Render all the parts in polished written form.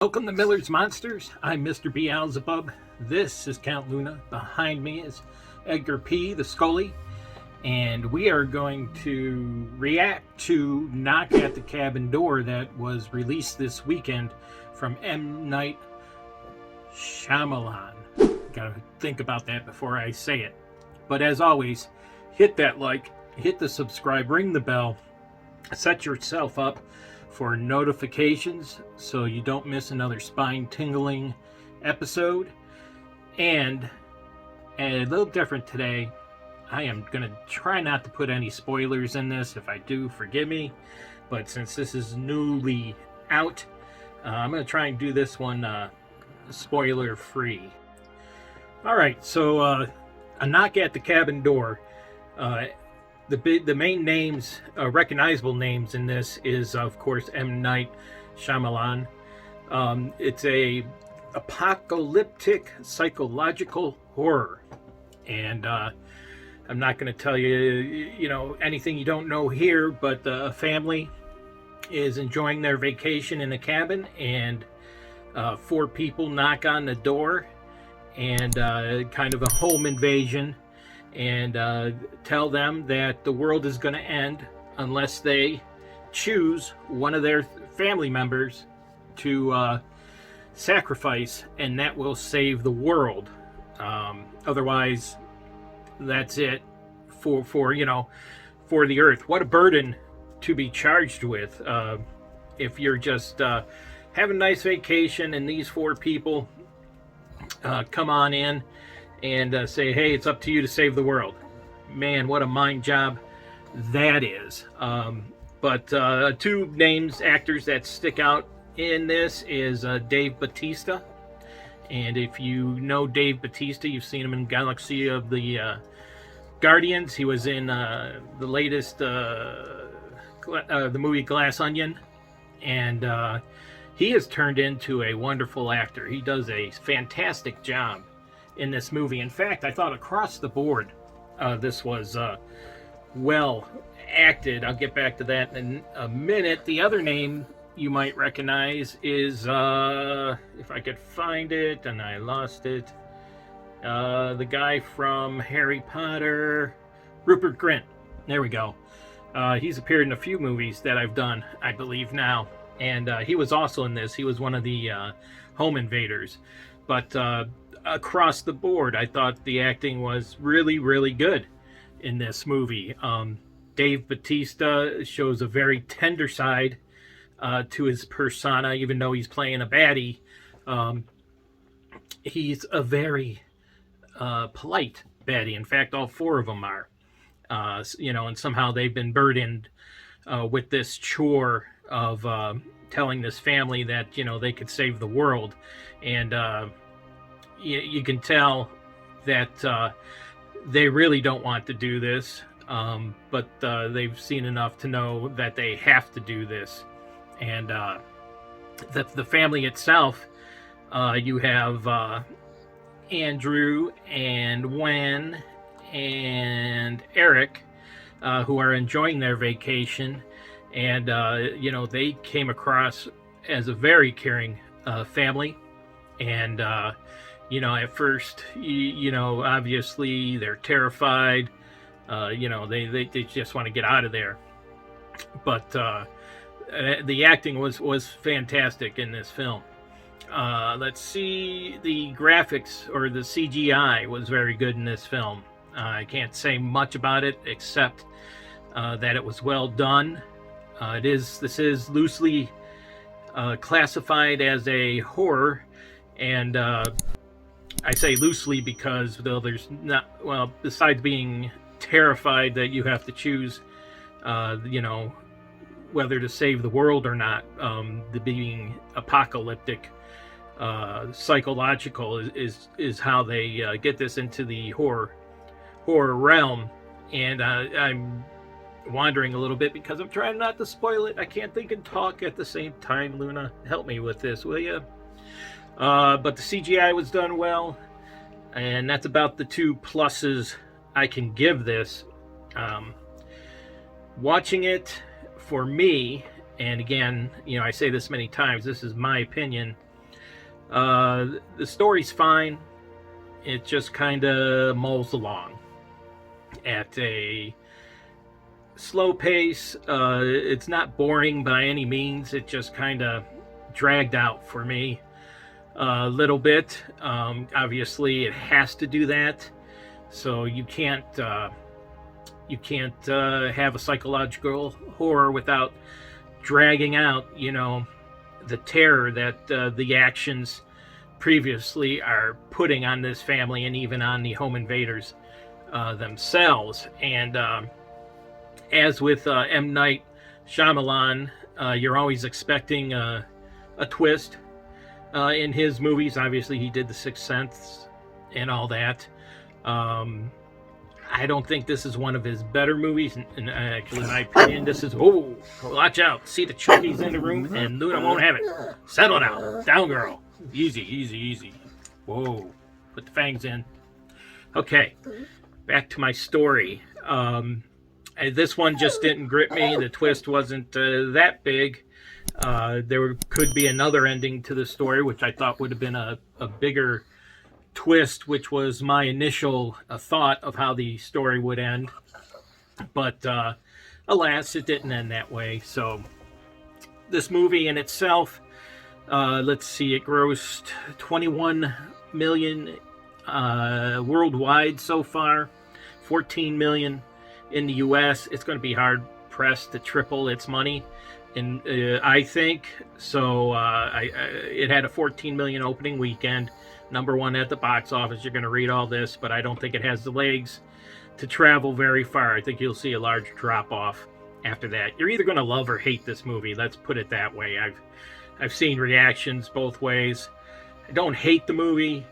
Welcome to Miller's Monsters. I'm Mr. Beelzebub. This is Count Luna. Behind me is Edgar P., the Scully. And we are going to react to Knock at the Cabin Door that was released this weekend from M. Night Shyamalan. Gotta think about that before I say it. But as always, hit that like, hit the subscribe, ring the bell, set yourself up for notifications so you don't miss another spine-tingling episode. And a little different today, I am going to try not to put any spoilers in this. If I do, forgive me. But since this is newly out, I'm going to try and do this one spoiler-free. Alright, so A Knock at the Cabin Door. The main names, recognizable names in this is, of course, M. Night Shyamalan. It's a apocalyptic psychological horror. And I'm not going to tell you, anything you don't know here, but a family is enjoying their vacation in a cabin, and 4 people knock on the door, and kind of a home invasion, and tell them that the world is going to end unless they choose one of their family members to sacrifice, and that will save the world. Otherwise, that's it for the earth. What a burden to be charged with if you're just having a nice vacation and these 4 people come on in and say, hey, it's up to you to save the world. Man, what a mind job that is. But 2 names, actors that stick out in this is Dave Bautista. And if you know Dave Bautista, you've seen him in Galaxy of the Guardians. He was in the latest, the movie Glass Onion. And he has turned into a wonderful actor. He does a fantastic job in this movie. In fact, I thought across the board this was well acted. I'll get back to that in a minute. The other name you might recognize is, if I could find it, and I lost it, the guy from Harry Potter, Rupert Grint. There we go. He's appeared in a few movies that I've done, I believe now, and he was also in this. He was one of the home invaders. But across the board, I thought the acting was really, really good in this movie. Dave Bautista shows a very tender side to his persona, even though he's playing a baddie. He's a very polite baddie. In fact, all 4 of them are. And somehow they've been burdened with this chore of telling this family that, they could save the world. And you can tell that they really don't want to do this, but they've seen enough to know that they have to do this. And the family itself, you have Andrew and Wen and Eric, who are enjoying their vacation. And, they came across as a very caring family. And, at first, obviously they're terrified. They just want to get out of there. But the acting was fantastic in this film. Let's see, the graphics, or the CGI, was very good in this film. I can't say much about it except that it was well done. This is loosely classified as a horror, and I say loosely because there's not, besides being terrified that you have to choose, whether to save the world or not, the being apocalyptic, psychological is how they get this into the horror realm. And I'm wandering a little bit because I'm trying not to spoil it. I can't think and talk at the same time. Luna, help me with this, will you? But the CGI was done well, and that's about the 2 pluses I can give this. Watching it, for me, and again, I say this many times, this is my opinion, The story's fine. It just kind of mulls along at a slow pace. It's not boring by any means. It just kind of dragged out for me a little bit. Obviously, it has to do that. So you can't have a psychological horror without dragging out, the terror that the actions previously are putting on this family and even on the home invaders themselves. And as with M. Night Shyamalan, you're always expecting a twist in his movies. Obviously, he did The Sixth Sense and all that. I don't think this is one of his better movies. And actually, in my opinion, this is... Oh, watch out. See the Chuckies in the room, and Luna won't have it. Settle down. Down, girl. Easy, easy, easy. Whoa. Put the fangs in. Okay. Back to my story. This one just didn't grip me. The twist wasn't that big. There could be another ending to the story, which I thought would have been a bigger twist, which was my initial thought of how the story would end. But alas, it didn't end that way. So this movie in itself, let's see, it grossed 21 million worldwide so far, 14 million in the US. It's going to be hard pressed to triple its money, and I think so. It had a 14 million opening weekend, #1 at the box office. You're going to read all this, but I don't think it has the legs to travel very far. I think you'll see a large drop off after that. You're either going to love or hate this movie. Let's put it that way. I've seen reactions both ways. I don't hate the movie.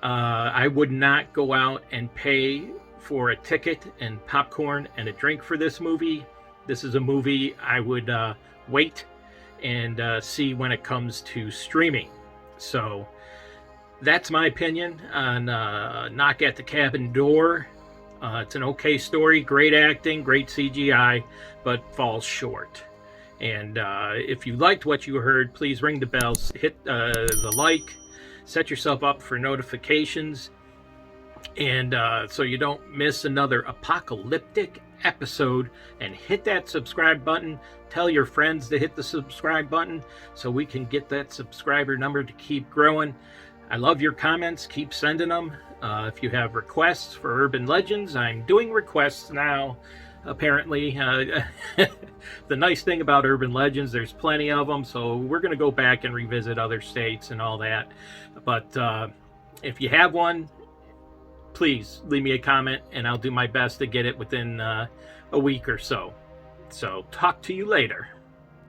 I would not go out and pay for a ticket and popcorn and a drink for this movie. This is a movie I would wait and see when it comes to streaming. So that's my opinion on Knock at the Cabin Door. It's an okay story, great acting, great CGI, but falls short. And if you liked what you heard, please ring the bell, hit the like, set yourself up for notifications, and so you don't miss another apocalyptic episode. And hit that subscribe button. Tell your friends to hit the subscribe button so we can get that subscriber number to keep growing. I love your comments. Keep sending them. If you have requests for urban legends, I'm doing requests now, apparently. The nice thing about urban legends, there's plenty of them, so we're going to go back and revisit other states and all that. But if you have one, please leave me a comment, and I'll do my best to get it within a week or so. So talk to you later.